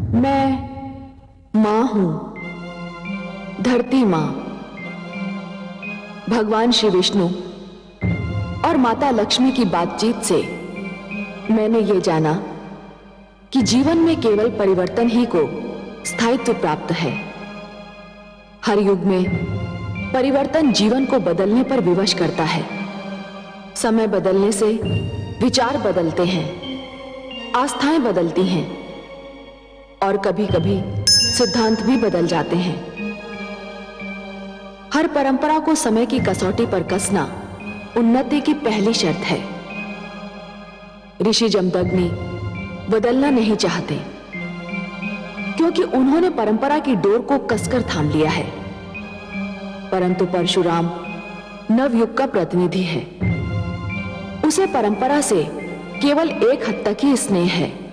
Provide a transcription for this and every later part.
मैं मां हूं, धरती मां। भगवान श्री विष्णु और माता लक्ष्मी की बातचीत से मैंने ये जाना कि जीवन में केवल परिवर्तन ही को स्थायित्व प्राप्त है। हर युग में परिवर्तन जीवन को बदलने पर विवश करता है। समय बदलने से विचार बदलते हैं, आस्थाएं बदलती हैं और कभी-कभी सिद्धांत भी बदल जाते हैं। हर परंपरा को समय की कसौटी पर कसना उन्नति की पहली शर्त है। ऋषि जमदग्नि बदलना नहीं चाहते क्योंकि उन्होंने परंपरा की डोर को कसकर थाम लिया है। परंतु परशुराम नवयुग का प्रतिनिधि है। उसे परंपरा से केवल एक हद तक ही स्नेह है।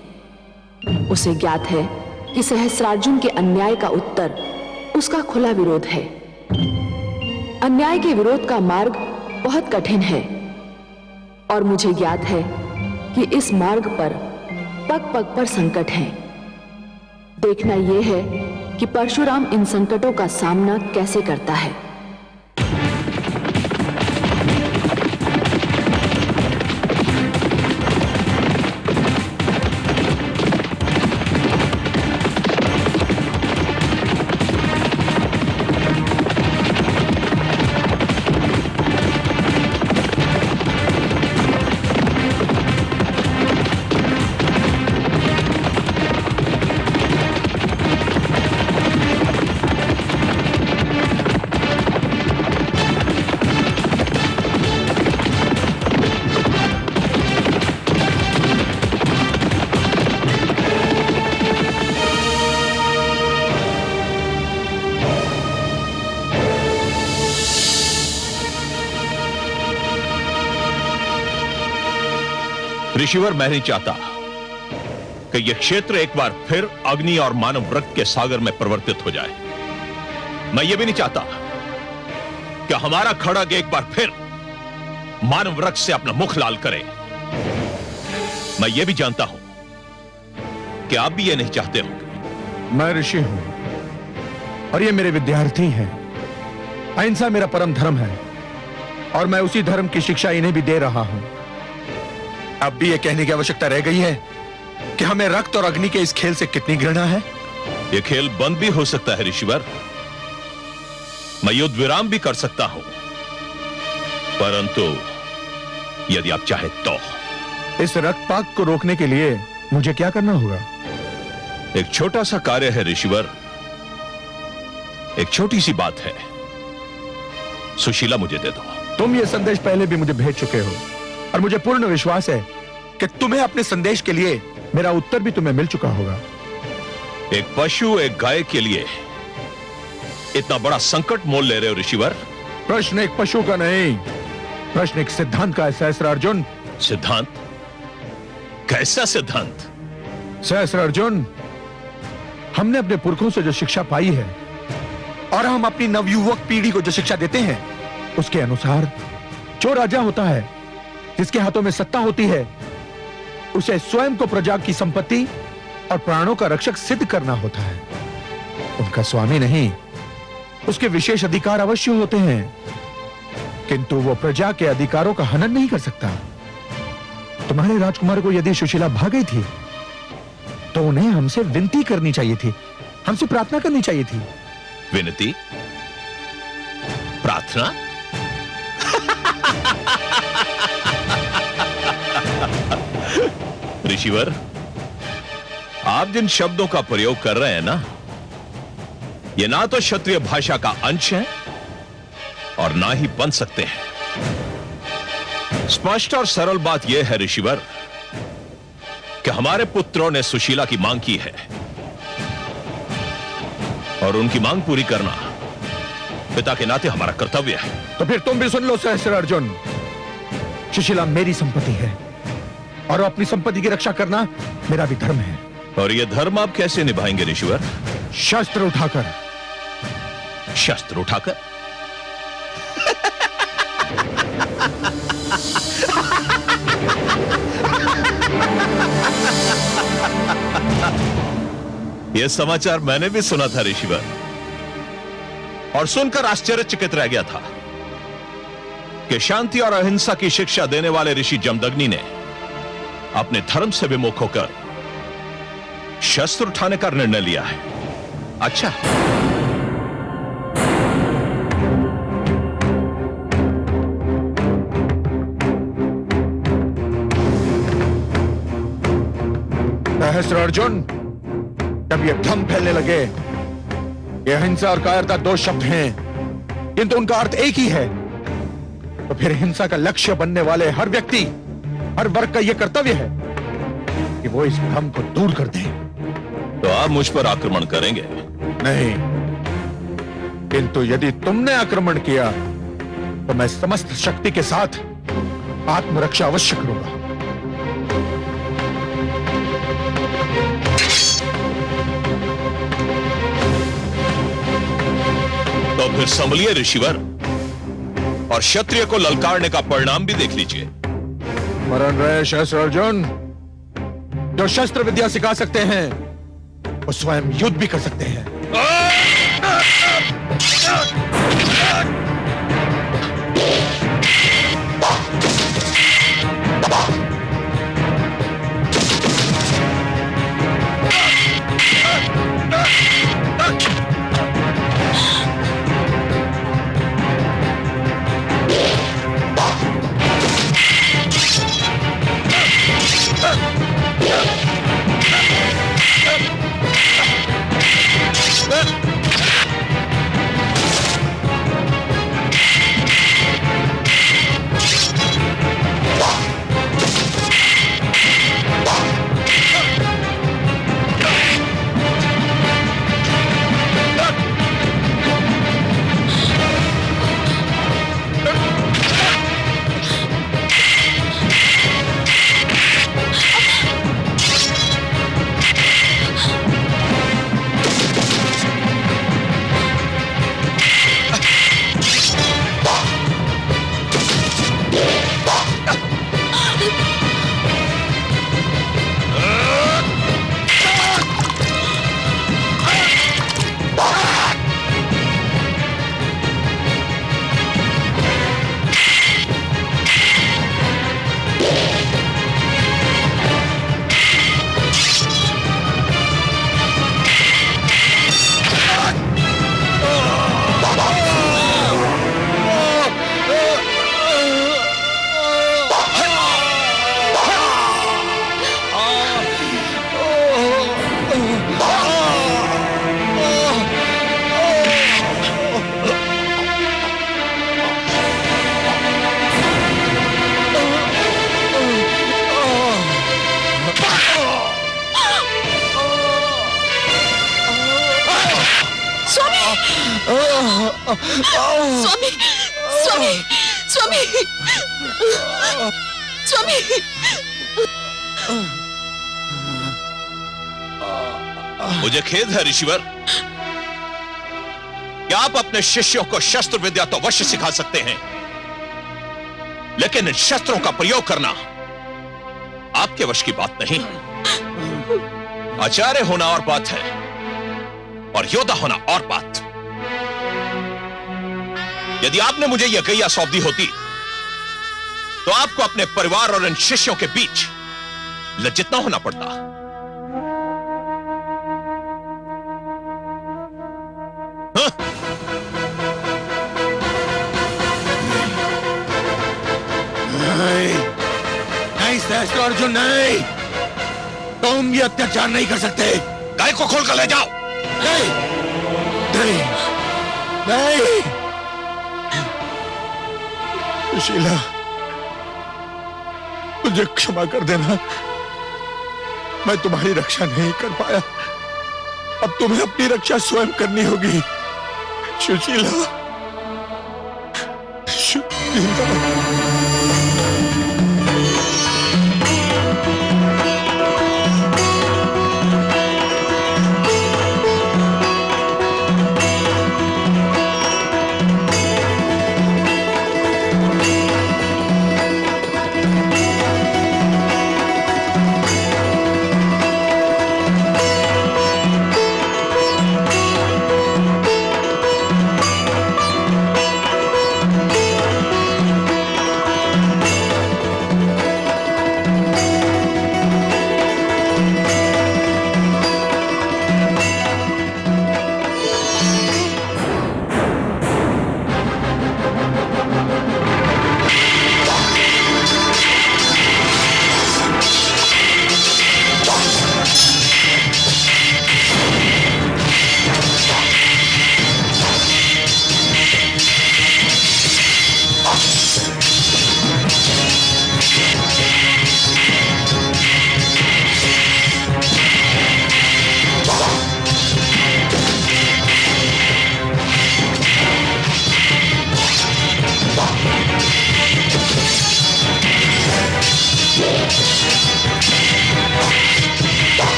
उसे ज्ञात है कि सहस्रार्जुन के अन्याय का उत्तर उसका खुला विरोध है। अन्याय के विरोध का मार्ग बहुत कठिन है और मुझे ज्ञात है कि इस मार्ग पर पग पग पर संकट हैं। देखना यह है कि परशुराम इन संकटों का सामना कैसे करता है। ऋषिवर, मैं नहीं चाहता कि यह क्षेत्र एक बार फिर अग्नि और मानव रक्त के सागर में परिवर्तित हो जाए। मैं यह भी नहीं चाहता कि हमारा खड़ग एक बार फिर मानव रक्त से अपना मुख लाल करे। मैं यह भी जानता हूं कि आप भी यह नहीं चाहते होंगे। मैं ऋषि हूं और ये मेरे विद्यार्थी हैं। अहिंसा मेरा परम धर्म है और मैं उसी धर्म की शिक्षा इन्हें भी दे रहा हूं। अब भी यह कहने की आवश्यकता रह गई है कि हमें रक्त और अग्नि के इस खेल से कितनी घृणा है। यह खेल बंद भी हो सकता है ऋषिवर। मैं युद्ध विराम भी कर सकता हूं, परंतु यदि आप चाहें तो इस रक्तपात को रोकने के लिए मुझे क्या करना होगा? एक छोटा सा कार्य है ऋषिवर। एक छोटी सी बात है। सुशीला मुझे दे दो। तुम यह संदेश पहले भी मुझे भेज चुके हो और मुझे पूर्ण विश्वास है कि तुम्हें अपने संदेश के लिए मेरा उत्तर भी तुम्हें मिल चुका होगा। एक पशु एक गाय के लिए इतना बड़ा संकट मोल ले रहे हो ऋषिवर? प्रश्न एक पशु का नहीं, प्रश्न एक सिद्धांत का है सहस्रार्जुन। सिद्धांत? कैसा सिद्धांत? सहस्रार्जुन, हमने अपने पुरखों से जो शिक्षा पाई है और हम अपनी नवयुवक पीढ़ी को जो शिक्षा देते हैं उसके अनुसार जो राजा होता है, जिसके हाथों में सत्ता होती है, उसे स्वयं को प्रजा की संपत्ति और प्राणों का रक्षक सिद्ध करना होता है। उनका स्वामी नहीं, उसके विशेष अधिकार अवश्य होते हैं, किंतु वो प्रजा के अधिकारों का हनन नहीं कर सकता। तुम्हारे राजकुमार को यदि सुशीला भाग गई थी तो उन्हें हमसे विनती करनी चाहिए थी, हमसे प्रार्थना करनी चाहिए थी। विनती? प्रार्थना? ऋषिवर, आप जिन शब्दों का प्रयोग कर रहे हैं ना, ये ना तो क्षत्रिय भाषा का अंश है और ना ही बन सकते हैं। स्पष्ट और सरल बात यह है ऋषिवर कि हमारे पुत्रों ने सुशीला की मांग की है और उनकी मांग पूरी करना पिता के नाते हमारा कर्तव्य है। तो फिर तुम भी सुन लो सहस्रार्जुन। सुशीला मेरी संपत्ति है और अपनी संपत्ति की रक्षा करना मेरा भी धर्म है। और यह धर्म आप कैसे निभाएंगे ऋषिवर? शस्त्र उठाकर। शस्त्र उठाकर? यह समाचार मैंने भी सुना था ऋषिवर, और सुनकर आश्चर्यचकित रह गया था कि शांति और अहिंसा की शिक्षा देने वाले ऋषि जमदग्नि ने अपने धर्म से विमुख होकर शस्त्र उठाने का निर्णय लिया है। अच्छा, सहस्त्र अर्जुन, जब ये भ्रम फैलने लगे ये अहिंसा और कायरता दो शब्द हैं किंतु उनका अर्थ एक ही है, तो फिर हिंसा का लक्ष्य बनने वाले हर व्यक्ति, हर वर्ग का यह कर्तव्य है कि वो इस भ्रम को दूर कर दे। तो आप मुझ पर आक्रमण करेंगे? नहीं, किंतु यदि तुमने आक्रमण किया तो मैं समस्त शक्ति के साथ आत्मरक्षा अवश्य करूंगा। तो फिर संभलिए ऋषिवर, और क्षत्रिय को ललकारने का परिणाम भी देख लीजिए। मरण रहे सहस्त्र अर्जुन, जो शस्त्र विद्या सिखा सकते हैं वो स्वयं युद्ध भी कर सकते हैं। स्वामी, स्वामी, स्वामी, स्वामी। मुझे खेद है ऋषिवर कि आप अपने शिष्यों को शस्त्र विद्या तो अवश्य सिखा सकते हैं, लेकिन इन शस्त्रों का प्रयोग करना आपके वश की बात नहीं। आचार्य होना और बात है और योद्धा होना और बात। यदि आपने मुझे यह गैया सौंप दी होती तो आपको अपने परिवार और इन शिष्यों के बीच लज्जित ना होना पड़ता। हाँ? नहीं, नहीं सहस्त्र अर्जुन, नहीं, तुम ये अत्याचार नहीं कर सकते। गाय को खोल कर ले जाओ। नहीं, नहीं, नहीं, सुशीला, मुझे क्षमा कर देना, मैं तुम्हारी रक्षा नहीं कर पाया। अब तुम्हें अपनी रक्षा स्वयं करनी होगी। सुशीला, सुशीला।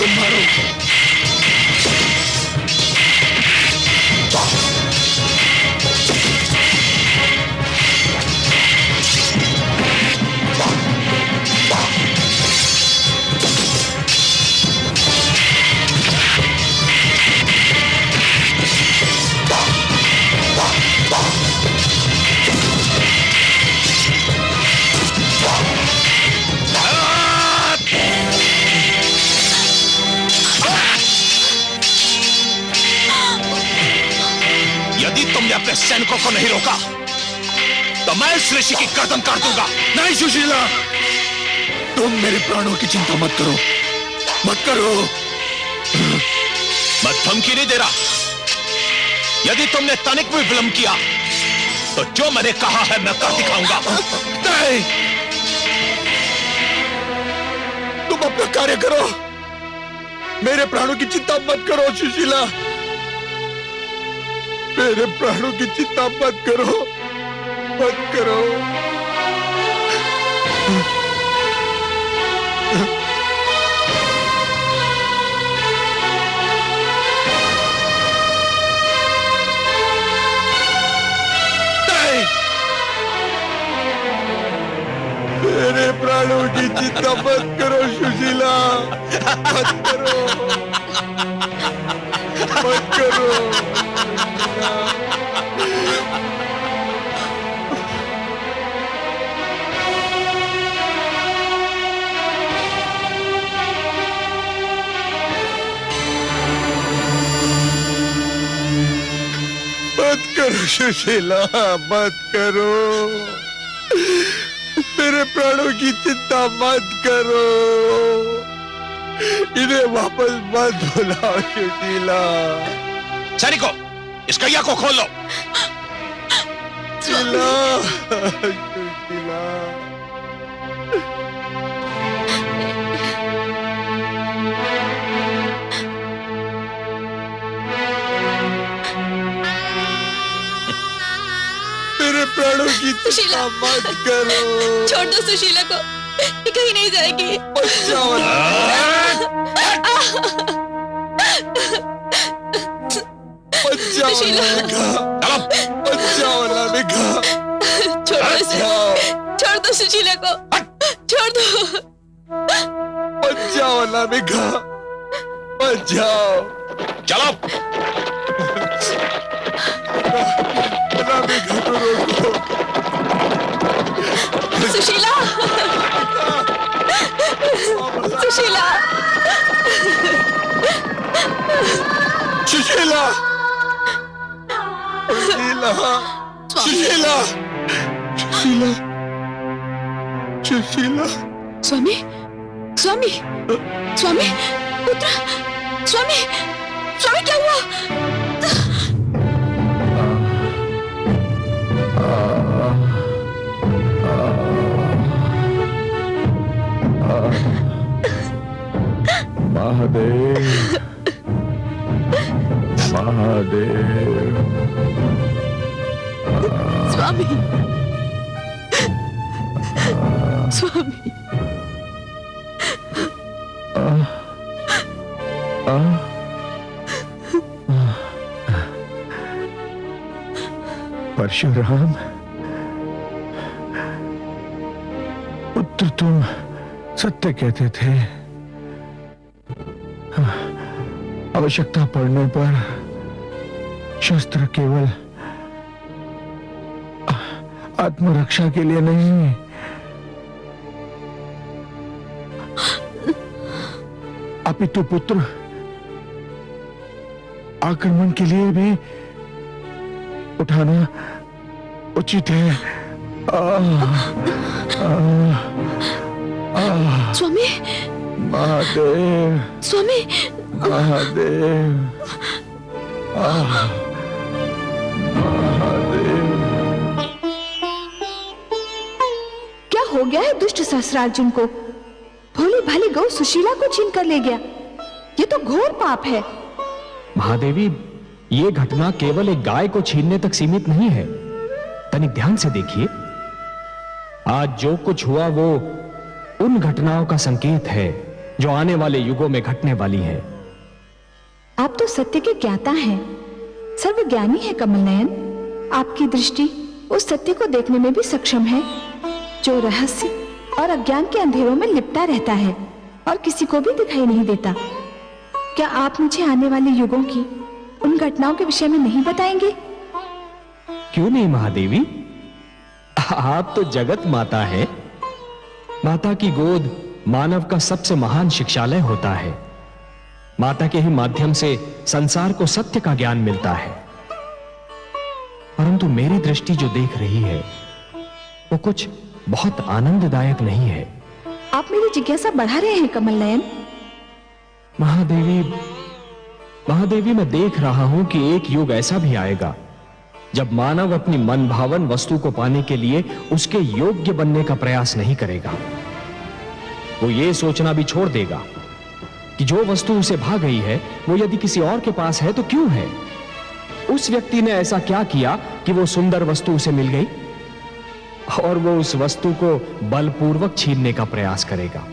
तुम मारो। यदि तुमने अपने सैनिकों को नहीं रोका तो मैं इस ऋषि की गर्दन काट दूंगा। नहीं सुशीला, तुम मेरे प्राणों की चिंता मत करो, मत करो। मैं धमकी नहीं दे रहा। यदि तुमने तनिक भी विलंब किया तो जो मैंने कहा है मैं कर दिखाऊंगा। नहीं, तुम अपना कार्य करो, मेरे प्राणों की चिंता मत करो सुशीला, मेरे प्राणों की चिंता मत करो, मत करो। नहीं, मेरे प्राणों की चिंता मत करो सुशीला, मत करो, मत करो। मत करो सुशीला, मत करो, मेरे प्राणों की चिंता मत करो, इन्हें वापस मत बुलाओ सुशीला। सैनिकों, इस कैया को खोल लो। सुशीला, सुशीला। मेरे प्राणों की चिंता मत करो। छोड़ दो सुशीला को, ये कहीं नहीं जाएगी। छोड़ दो सुशीला को, छोड़ दो। मत जाओ अनामिका, मत जाओ। चलो। अनामिका को रोको। सुशीला, सुशीला, सुशीला, सुशीला, सुशीला, सुशीला, सुशीला। स्वामी, स्वामी, स्वामी, पुत्र, स्वामी, स्वामी क्या हुआ? महादेव, महादेव। स्वामी, स्वामी। परशुराम, पुत्र तुम सत्य कहते थे। आवश्यकता पड़ने पर शस्त्र केवल आत्मरक्षा के लिए नहीं, अपितु पुत्र आक्रमण के लिए भी उठाना उचित है। स्वामी, महादेव, स्वामी, महादेव, महादेव। क्या हो गया है दुष्ट सहस्रार्जुन को? भोली भाली गौ सुशीला को छीन कर ले गया। ये तो घोर पाप है। महादेवी, ये घटना केवल एक गाय को छीनने तक सीमित नहीं है। तनिक ध्यान से देखिए, आज जो कुछ हुआ वो उन घटनाओं का संकेत है जो आने वाले युगों में घटने वाली हैं। आप तो सत्य के ज्ञाता हैं, सर्वज्ञानी है कमल नयन। आपकी दृष्टि उस सत्य को देखने में भी सक्षम है जो रहस्य और अज्ञान के अंधेरों में लिपटा रहता है और किसी को भी दिखाई नहीं देता। क्या आप मुझे आने वाले युगों की उन घटनाओं के विषय में नहीं बताएंगे? क्यों नहीं महादेवी, आप तो जगत माता है। माता की गोद मानव का सबसे महान शिक्षालय होता है। माता के ही माध्यम से संसार को सत्य का ज्ञान मिलता है। परंतु मेरी दृष्टि जो देख रही है वो कुछ बहुत आनंददायक नहीं है। आप मेरी जिज्ञासा बढ़ा रहे हैं कमल नयन। महादेवी मैं देख रहा हूं कि एक युग ऐसा भी आएगा जब मानव अपनी मन भावन वस्तु को पाने के लिए उसके योग्य बनने का प्रयास नहीं करेगा। वो ये सोचना भी छोड़ देगा कि जो वस्तु उसे भा गई है वो यदि किसी और के पास है तो क्यों है। उस व्यक्ति ने ऐसा क्या किया कि वो सुंदर वस्तु उसे मिल गई, और वो उस वस्तु को बलपूर्वक छीनने का प्रयास करेगा।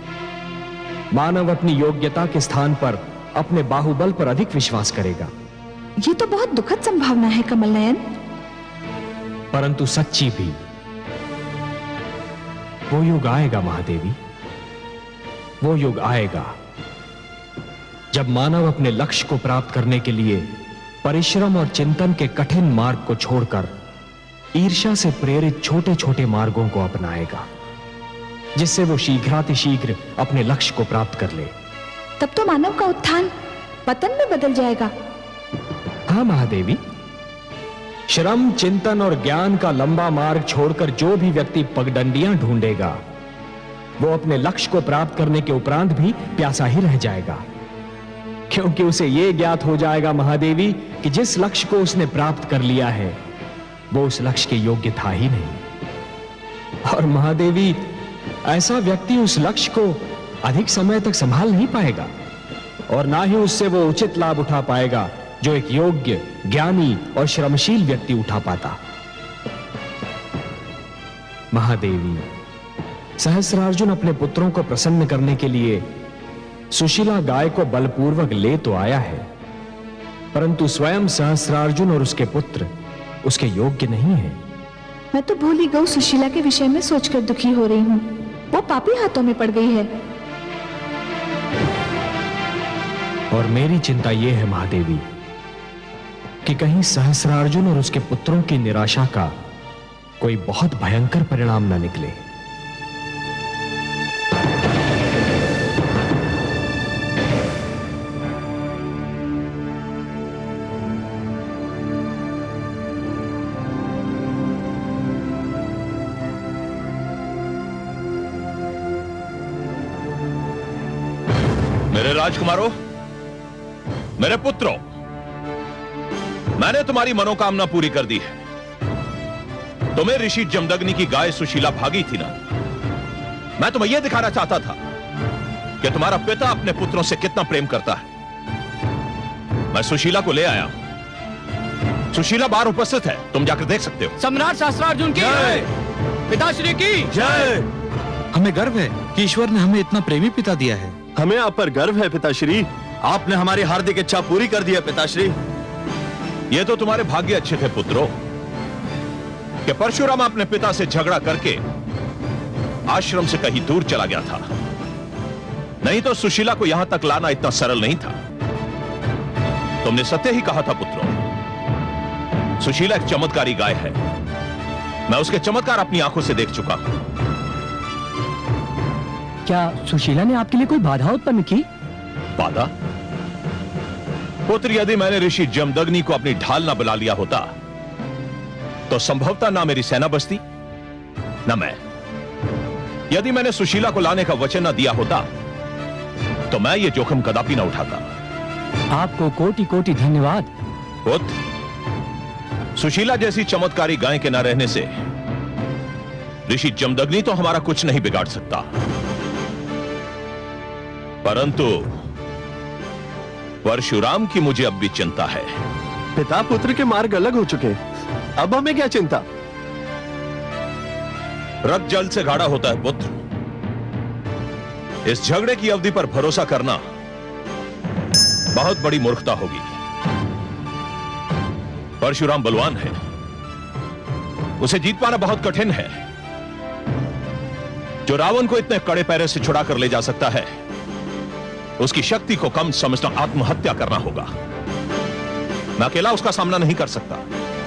मानव अपनी योग्यता के स्थान पर अपने बाहुबल पर अधिक विश्वास करेगा। ये तो बहुत दुखद संभावना है कमल नयन। परंतु सच्ची भी। वो युग आएगा महादेवी, वो युग आएगा जब मानव अपने लक्ष्य को प्राप्त करने के लिए परिश्रम और चिंतन के कठिन मार्ग को छोड़कर ईर्ष्या से प्रेरित छोटे छोटे मार्गों को अपनाएगा, जिससे वो शीघ्रातिशीघ्र अपने लक्ष्य को प्राप्त कर ले। तब तो मानव का उत्थान पतन में बदल जाएगा। हाँ महादेवी, श्रम चिंतन और ज्ञान का लंबा मार्ग छोड़कर जो भी व्यक्ति पगडंडियां ढूंढेगा वो अपने लक्ष्य को प्राप्त करने के उपरांत भी प्यासा ही रह जाएगा, क्योंकि उसे यह ज्ञात हो जाएगा महादेवी कि जिस लक्ष्य को उसने प्राप्त कर लिया है वो उस लक्ष्य के योग्य था ही नहीं। और महादेवी, ऐसा व्यक्ति उस लक्ष्य को अधिक समय तक संभाल नहीं पाएगा और ना ही उससे वो उचित लाभ उठा पाएगा जो एक योग्य, ज्ञानी और श्रमशील व्यक्ति उठा पाता। महादेवी, सहस्रार्जुन अपने पुत्रों को प्रसन्न करने के लिए सुशीला गाय को बलपूर्वक ले तो आया है, परंतु स्वयं सहस्रार्जुन और उसके पुत्र उसके योग्य नहीं है। मैं तो भोली गौ सुशीला के विषय में सोचकर दुखी हो रही हूँ। वो पापी हाथों में पड़ गई है। और मेरी चिंता यह है महादेवी कि कहीं सहस्रार्जुन और उसके पुत्रों की निराशा का कोई बहुत भयंकर परिणाम न निकले। मेरे राजकुमारों, मेरे पुत्रों, मैंने तुम्हारी मनोकामना पूरी कर दी है। तुम्हें ऋषि जमदग्नि की गाय सुशीला भागी थी ना। मैं तुम्हें यह दिखाना चाहता था कि तुम्हारा पिता अपने पुत्रों से कितना प्रेम करता है। मैं सुशीला को ले आया हूं। सुशीला बाहर उपस्थित है, तुम जाकर देख सकते हो। सम्राट सहस्त्रार्जुन की जय, पिताश्री की जय। हमें गर्व है कि ईश्वर ने हमें इतना प्रेमी पिता दिया है। हमें आप पर गर्व है पिताश्री। आपने हमारी हार्दिक इच्छा पूरी कर दी है पिताश्री। ये तो तुम्हारे भाग्य अच्छे थे पुत्रों कि परशुराम अपने पिता से झगड़ा करके आश्रम से कहीं दूर चला गया था, नहीं तो सुशीला को यहां तक लाना इतना सरल नहीं था। तुमने सत्य ही कहा था पुत्रों। सुशीला एक चमत्कारी गाय है। मैं उसके चमत्कार अपनी आंखों से देख चुका हूं। क्या सुशीला ने आपके लिए कोई बाधा उत्पन्न की? बाधा? पुत्र, यदि मैंने ऋषि जमदग्नि को अपनी ढाल ना बुला लिया होता तो संभवतः ना मेरी सेना बचती ना मैं। यदि मैंने सुशीला को लाने का वचन ना दिया होता तो मैं ये जोखिम कदापि ना उठाता। आपको कोटि कोटि धन्यवाद। पुत्र, सुशीला जैसी चमत्कारी गाय के ना रहने से ऋषि जमदग्नि तो हमारा कुछ नहीं बिगाड़ सकता, परंतु परशुराम की मुझे अब भी चिंता है। पिता पुत्र के मार्ग अलग हो चुके हैं, अब हमें क्या चिंता। रक्त जल से गाढ़ा होता है पुत्र। इस झगड़े की अवधि पर भरोसा करना बहुत बड़ी मूर्खता होगी। परशुराम बलवान है, उसे जीत पाना बहुत कठिन है। जो रावण को इतने कड़े पैरे से छुड़ा कर ले जा सकता है, उसकी शक्ति को कम समझना आत्महत्या करना होगा। मैं अकेला उसका सामना नहीं कर सकता।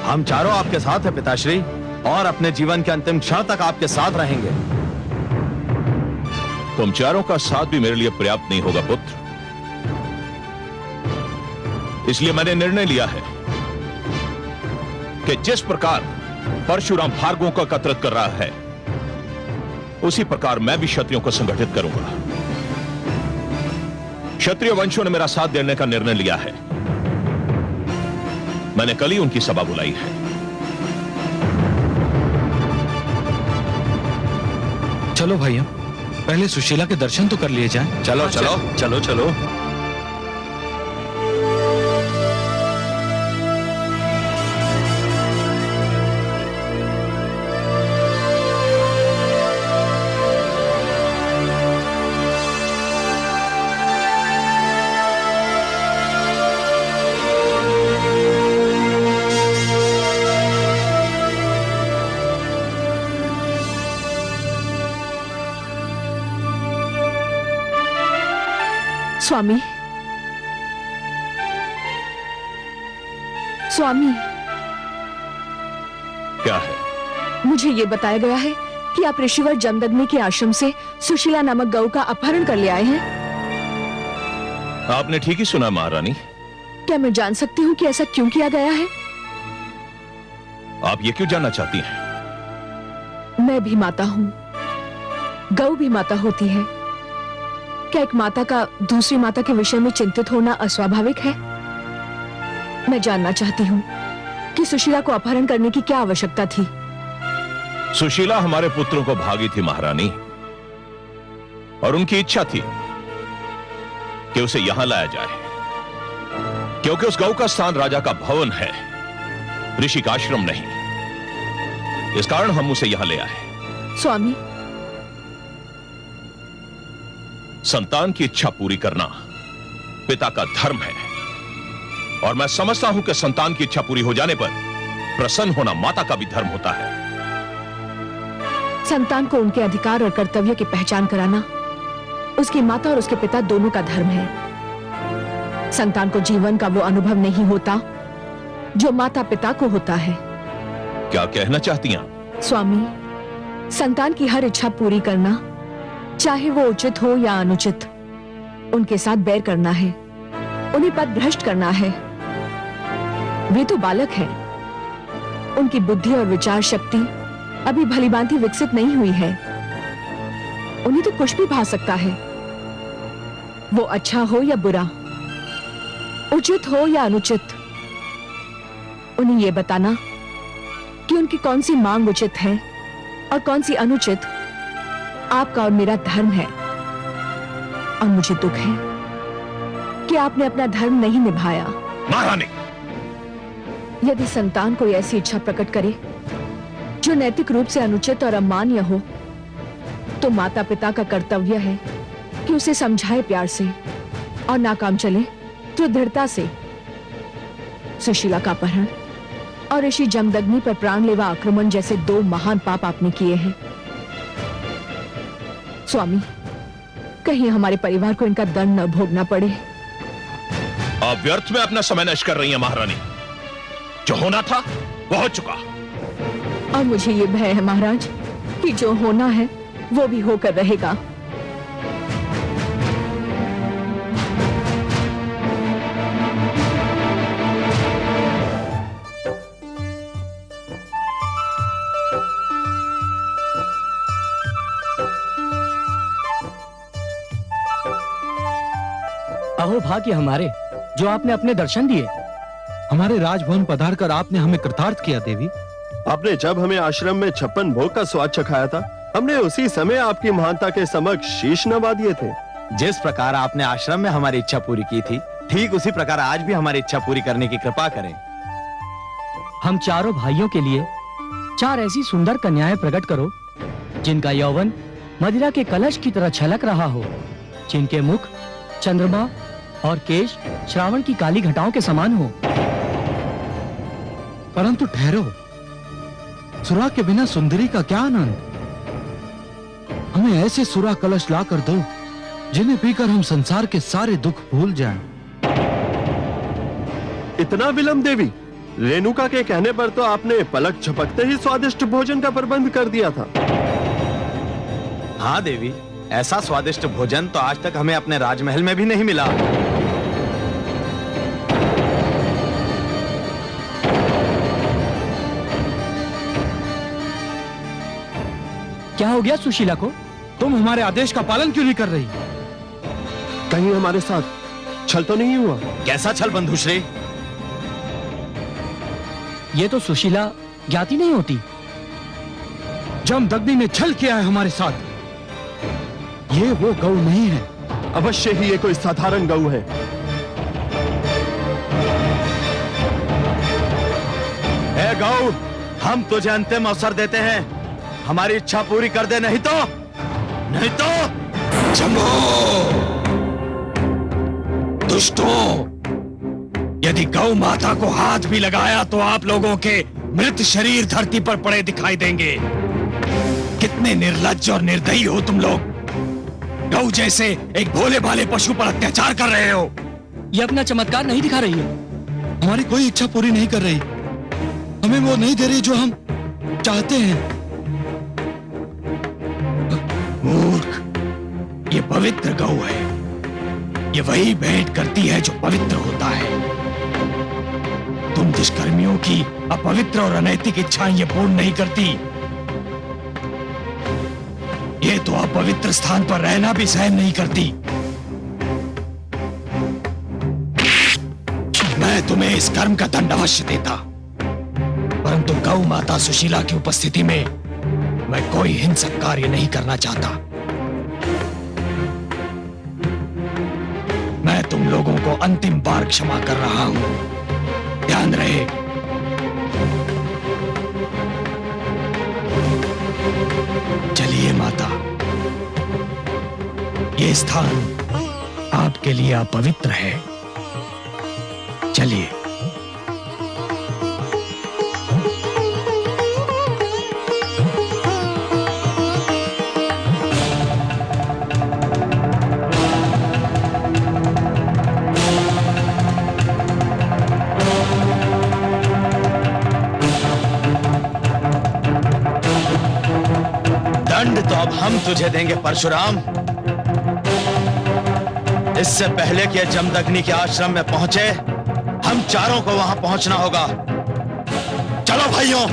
हम चारों आपके साथ हैं पिताश्री, और अपने जीवन के अंतिम क्षण तक आपके साथ रहेंगे। तुम चारों का साथ भी मेरे लिए पर्याप्त नहीं होगा पुत्र। इसलिए मैंने निर्णय लिया है कि जिस प्रकार परशुराम भार्गवों को एकत्रित कर रहा है, उसी प्रकार मैं भी क्षत्रियों को संगठित करूंगा। क्षत्रिय वंशों ने मेरा साथ देने का निर्णय लिया है। मैंने कल ही उनकी सभा बुलाई है। चलो भैया, पहले सुशीला के दर्शन तो कर लिए जाएं। चलो चलो चलो चलो। स्वामी, स्वामी, क्या है? मुझे ये बताया गया है कि आप ऋषिवर जमदग्नि के आश्रम से सुशीला नामक गऊ का अपहरण कर ले आए हैं। आपने ठीक ही सुना महारानी। क्या मैं जान सकती हूँ कि ऐसा क्यों किया गया है? आप ये क्यों जानना चाहती हैं? मैं भी माता हूँ, गऊ भी माता होती है। क्या एक माता का दूसरी माता के विषय में चिंतित होना अस्वाभाविक है? मैं जानना चाहती हूँ कि सुशीला को अपहरण करने की क्या आवश्यकता थी? सुशीला हमारे पुत्रों को भागी थी महारानी, और उनकी इच्छा थी कि उसे यहां लाया जाए, क्योंकि उस गऊ का स्थान राजा का भवन है, ऋषि का आश्रम नहीं। इस कारण हम उसे यहां ले आए। स्वामी, संतान की इच्छा पूरी करना पिता का धर्म है, और मैं समझता हूं कि संतान की इच्छा पूरी हो जाने पर प्रसन्न होना माता का भी धर्म होता है। संतान को उनके अधिकार और कर्तव्य की पहचान कराना उसकी माता और उसके पिता दोनों का धर्म है। संतान को जीवन का वो अनुभव नहीं होता जो माता पिता को होता है। क्या कहना चाहती हैं? स्वामी, संतान की हर इच्छा पूरी करना, चाहे वो उचित हो या अनुचित, उनके साथ बैर करना है, उन्हें पथ भ्रष्ट करना है। वे तो बालक हैं, उनकी बुद्धि और विचार शक्ति अभी भलीभांति विकसित नहीं हुई है। उन्हें तो कुछ भी भा सकता है, वो अच्छा हो या बुरा, उचित हो या अनुचित। उन्हें यह बताना कि उनकी कौन सी मांग उचित है और कौन सी अनुचित आपका और मेरा धर्म है। और मुझे दुख है कि आपने अपना धर्म नहीं निभाया। महारानी, यदि संतान कोई ऐसी इच्छा प्रकट करे जो नैतिक रूप से अनुचित और अमान्य हो, तो माता पिता का कर्तव्य है कि उसे समझाए प्यार से, और नाकाम चले तो दृढ़ता से। सुशीला का अपहरण और ऋषि जमदग्नि पर प्राणलेवा आक्रमण जैसे दो महान पाप आपने किए हैं। स्वामी, कहीं हमारे परिवार को इनका दंड न भोगना पड़े। आप व्यर्थ में अपना समय नष्ट कर रही हैं महारानी। जो होना था वो हो चुका, और मुझे ये भय है महाराज कि जो होना है वो भी होकर रहेगा। अहो भाग्य हमारे, जो आपने अपने दर्शन दिए। हमारे राजभवन पधार कर आपने हमें कृतार्थ किया देवी। आपने जब हमें आश्रम में 56 भोग का स्वाद चखाया था, हमने उसी समय आपकी महानता के समक्ष शीश नवा दिए थे। जिस प्रकार आपने आश्रम में हमारी इच्छा पूरी की थी, ठीक उसी प्रकार आज भी हमारी इच्छा पूरी करने की कृपा करें। हम चारों भाइयों के लिए 4 ऐसी सुंदर कन्याएं प्रकट करो जिनका यौवन मदिरा के कलश की तरह छलक रहा हो, जिनके मुख, चंद्रमा और केश श्रावण की काली घटाओं के समान हो। परंतु ठहरो, सुरा के बिना सुंदरी का क्या आनंद। हमें ऐसे सुरा कलश ला कर दो जिन्हें पीकर हम संसार के सारे दुख भूल जाएं। इतना विलंब देवी? रेणुका के कहने पर तो आपने पलक झपकते ही स्वादिष्ट भोजन का प्रबंध कर दिया था। हाँ देवी, ऐसा स्वादिष्ट भोजन तो आज तक हमें अपने राजमहल में भी नहीं मिला। क्या हो गया सुशीला को? तुम हमारे आदेश का पालन क्यों नहीं कर रही? कहीं हमारे साथ छल तो नहीं हुआ? कैसा छल बंधुश्री? ये तो सुशीला ज्ञाति नहीं होती। जमदग्नि ने छल किया है हमारे साथ। ये वो गौ नहीं है। अवश्य ही ये कोई साधारण गऊ है। ए गौ, हम तुझे अंतिम अवसर देते हैं, हमारी इच्छा पूरी कर दे, नहीं तो जम्बो! दुष्टों! यदि गौ माता को हाथ भी लगाया तो आप लोगों के मृत शरीर धरती पर पड़े दिखाई देंगे। कितने निर्लज्ज और निर्दयी हो तुम लोग। गौ जैसे एक भोले भाले पशु पर अत्याचार कर रहे हो। ये अपना चमत्कार नहीं दिखा रही है। हमारी कोई इच्छा पूरी नहीं कर रही। हमें वो नहीं दे रही जो हम चाहते हैं। मूर्ख, ये पवित्र गौ है। ये वही भेंट करती है जो पवित्र होता है। तुम दुष्कर्मियों की अपवित्र और अनैतिक इच्छाएं ये पूर्ण नहीं करती। ये तो अपवित्र स्थान पर रहना भी सहन नहीं करती। मैं तुम्हें इस कर्म का दंड अवश्य देता, परंतु गौ माता सुशीला की उपस्थिति में मैं कोई हिंसक कार्य नहीं करना चाहता। मैं तुम लोगों को अंतिम बार क्षमा कर रहा हूं, ध्यान रहे। चलिए माता, ये स्थान आपके लिए अपवित्र है। चलिए। दंड तो अब हम तुझे देंगे परशुराम। इससे पहले कि जमदग्नि के आश्रम में पहुंचे, हम चारों को वहां पहुंचना होगा। चलो भाइयों।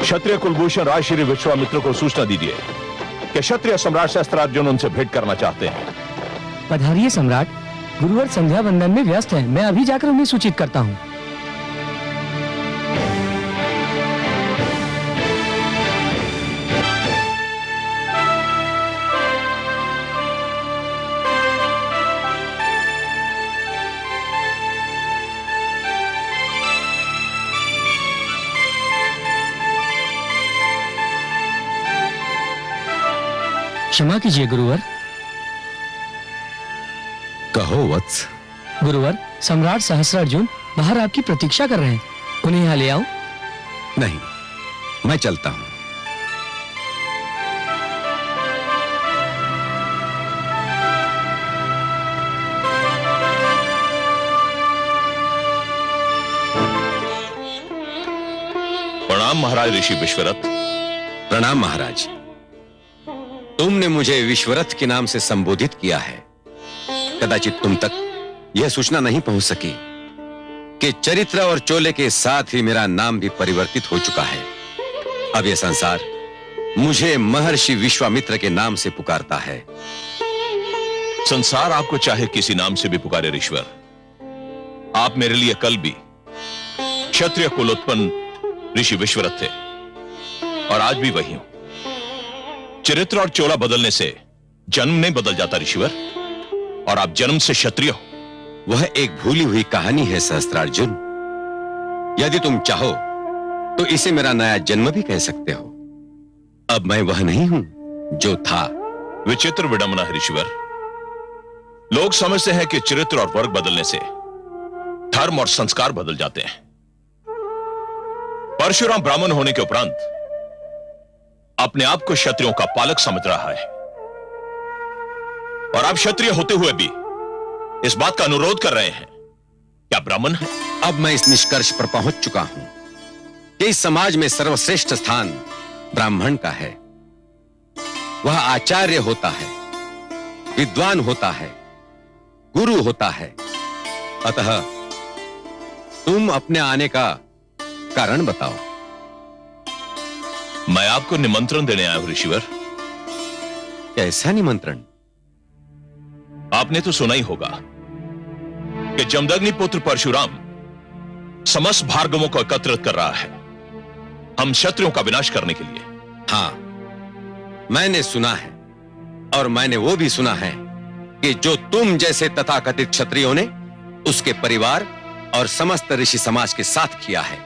क्षत्रिय कुलभूषण राजश्री विश्वामित्र को सूचना दीजिए कि क्षत्रिय सम्राट शस्त्रार्जुन उनसे भेंट करना चाहते हैं। पधारिए सम्राट। गुरुवर संध्या वंदन में व्यस्त हैं। मैं अभी जाकर उन्हें सूचित करता हूँ। क्षमा कीजिए गुरुवर। कहो वत्स। गुरुवर, सम्राट सहस्त्रार्जुन बाहर आपकी प्रतीक्षा कर रहे हैं। उन्हें यहाँ ले आओ। नहीं, मैं चलता हूं। प्रणाम महाराज ऋषि विश्वरथ। प्रणाम महाराज। तुमने मुझे विश्वरथ के नाम से संबोधित किया है। कदाचित तुम तक यह सूचना नहीं पहुंच सकी कि चरित्र और चोले के साथ ही मेरा नाम भी परिवर्तित हो चुका है। अब यह संसार मुझे महर्षि विश्वामित्र के नाम से पुकारता है। संसार आपको चाहे किसी नाम से भी पुकारे ऋषिवर, आप मेरे लिए कल भी क्षत्रिय कुलोत्पन्न ऋषि विश्वरथ थे और आज भी वही हूं। चरित्र और चोला बदलने से जन्म नहीं बदल जाता ऋषिवर, और आप जन्म से क्षत्रिय हो। वह एक भूली हुई कहानी है सहस्त्रार्जुन। यदि तुम चाहो तो इसे मेरा नया जन्म भी कह सकते हो। अब मैं वह नहीं हूं जो था। विचित्र विडंबना है ऋषिवर। लोग समझते हैं कि चरित्र और वर्ग बदलने से धर्म और संस्कार बदल जाते हैं। परशुराम ब्राह्मण होने के उपरांत अपने आप को क्षत्रियों का पालक समझ रहा है, और आप क्षत्रिय होते हुए भी इस बात का अनुरोध कर रहे हैं क्या ब्राह्मण है? अब मैं इस निष्कर्ष पर पहुंच चुका हूं कि इस समाज में सर्वश्रेष्ठ स्थान ब्राह्मण का है। वह आचार्य होता है, विद्वान होता है, गुरु होता है। अतः तुम अपने आने का कारण बताओ। मैं आपको निमंत्रण देने आया हूं ऋषिवर। कैसा निमंत्रण? आपने तो सुना ही होगा कि जमदग्नि पुत्र परशुराम समस्त भार्गवों को एकत्रित कर रहा है हम क्षत्रियों का विनाश करने के लिए। हां, मैंने सुना है, और मैंने वो भी सुना है कि जो तुम जैसे तथाकथित क्षत्रियों ने उसके परिवार और समस्त ऋषि समाज के साथ किया है।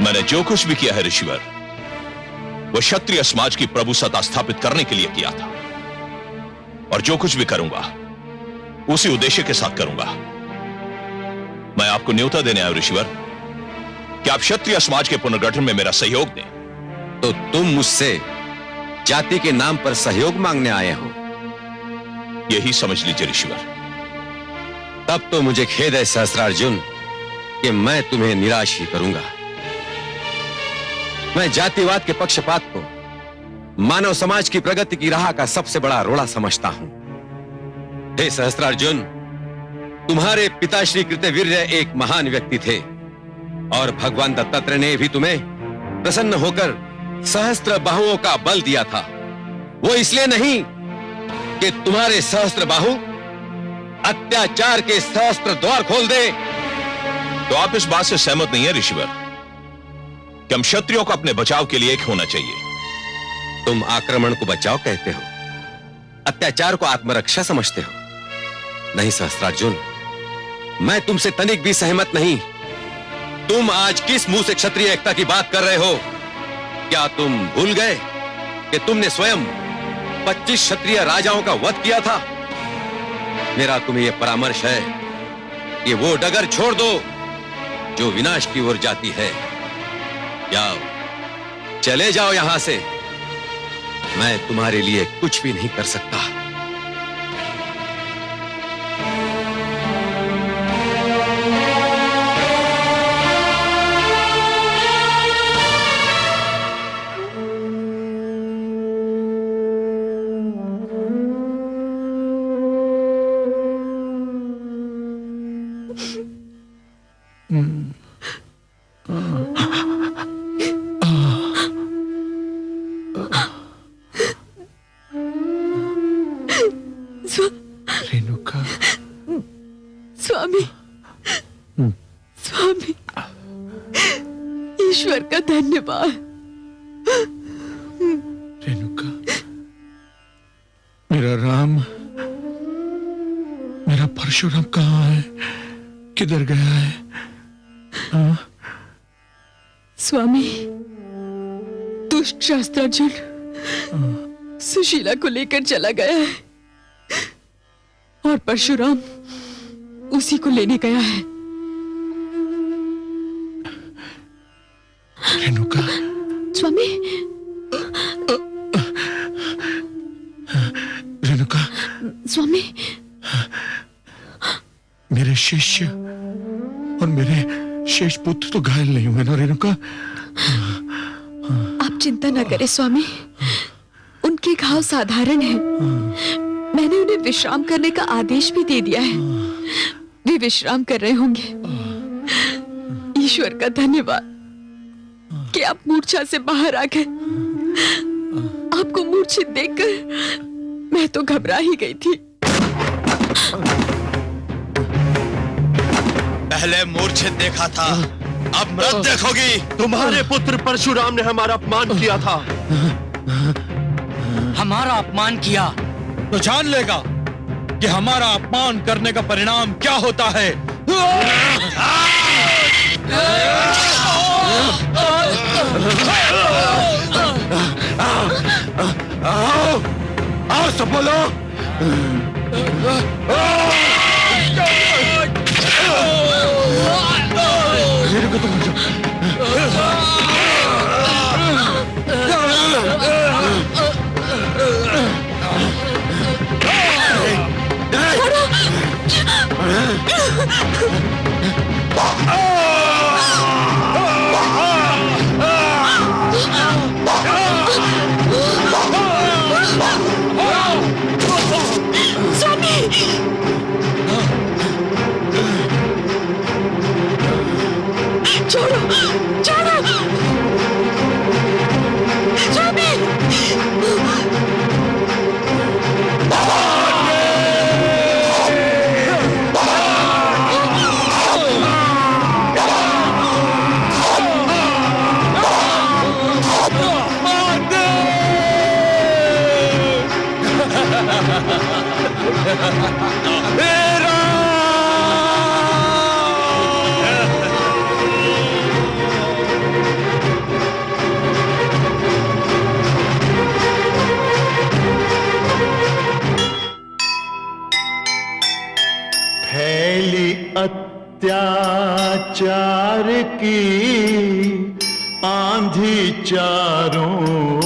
मैंने जो कुछ भी किया है ऋषिवर, वह क्षत्रिय समाज की प्रभुसत्ता स्थापित करने के लिए किया था, और जो कुछ भी करूंगा उसी उद्देश्य के साथ करूंगा। मैं आपको न्योता देने आया ऋषिवर कि आप क्षत्रिय समाज के पुनर्गठन में मेरा सहयोग दें। तो तुम मुझसे जाति के नाम पर सहयोग मांगने आए हो? यही समझ लीजिए ऋषिवर। तब तो मुझे खेद है सहस्त्रार्जुन कि मैं तुम्हें निराश ही करूंगा। मैं जातिवाद के पक्षपात को मानव समाज की प्रगति की राह का सबसे बड़ा रोड़ा समझता हूं। हे सहस्त्रार्जुन, तुम्हारे पिताश्री कृतवीर्य एक महान व्यक्ति थे, और भगवान दत्तात्रेय ने भी तुम्हें प्रसन्न होकर सहस्त्र बाहुओं का बल दिया था। वो इसलिए नहीं कि तुम्हारे सहस्त्र बाहु अत्याचार के सहस्त्र द्वार खोल दे। तो आप इस बात से सहमत नहीं है ऋषिवर कि हम क्षत्रियों को अपने बचाव के लिए एक होना चाहिए? तुम आक्रमण को बचाव कहते हो, अत्याचार को आत्मरक्षा समझते हो। नहीं सहस्त्रार्जुन, मैं तुमसे तनिक भी सहमत नहीं। तुम आज किस मुंह से क्षत्रिय एकता की बात कर रहे हो? क्या तुम भूल गए कि तुमने स्वयं 25 क्षत्रिय राजाओं का वध किया था? मेरा तुम्हें यह परामर्श है कि वो डगर छोड़ दो जो विनाश की ओर जाती है। जाओ, चले जाओ यहां से। मैं तुम्हारे लिए कुछ भी नहीं कर सकता। रेणुका, स्वामी, स्वामी, ईश्वर का धन्यवाद। रेणुका, मेरा राम, मेरा परशुराम कहाँ है? किधर गया है? स्वामी, दुष्ट शास्त्रार्जुन सुशीला को लेकर चला गया है, और परशुराम उसी को लेने गया है। रेणुका, स्वामी, रेणुका, स्वामी, मेरे शिष्य और मेरे शेष पुत्र तो घायल नहीं हुए ना रेणुका? आप चिंता न करें स्वामी, उनके घाव साधारण हैं। मैंने उन्हें विश्राम करने का आदेश भी दे दिया है। वे विश्राम कर रहे होंगे। ईश्वर का धन्यवाद कि आप मूर्छा से बाहर आ गए। आपको मूर्छित देखकर मैं तो घबरा ही गई थी। पहले मूर्छित देखा था, अब मृत देखोगी। तुम्हारे पुत्र परशुराम ने हमारा अपमान किया था। हमारा अपमान किया तो जान लेगा कि हमारा अपमान करने का परिणाम क्या होता है। आओ सब बोलो। छोड़ो, छोड़ो, स्वामी। फैली अत्याचार की आंधी चारों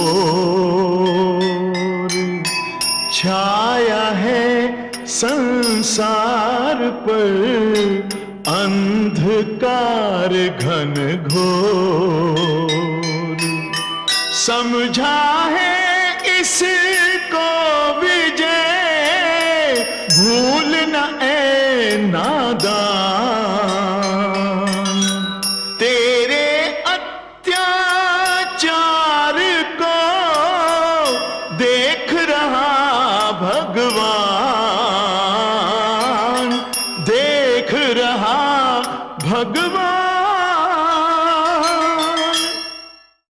ओर, छाया है संसार पर अंधकार घन घोर। समझा है इसको विजय, भूल न ए नादान। तेरे अत्याचार को देख रहा भगवान।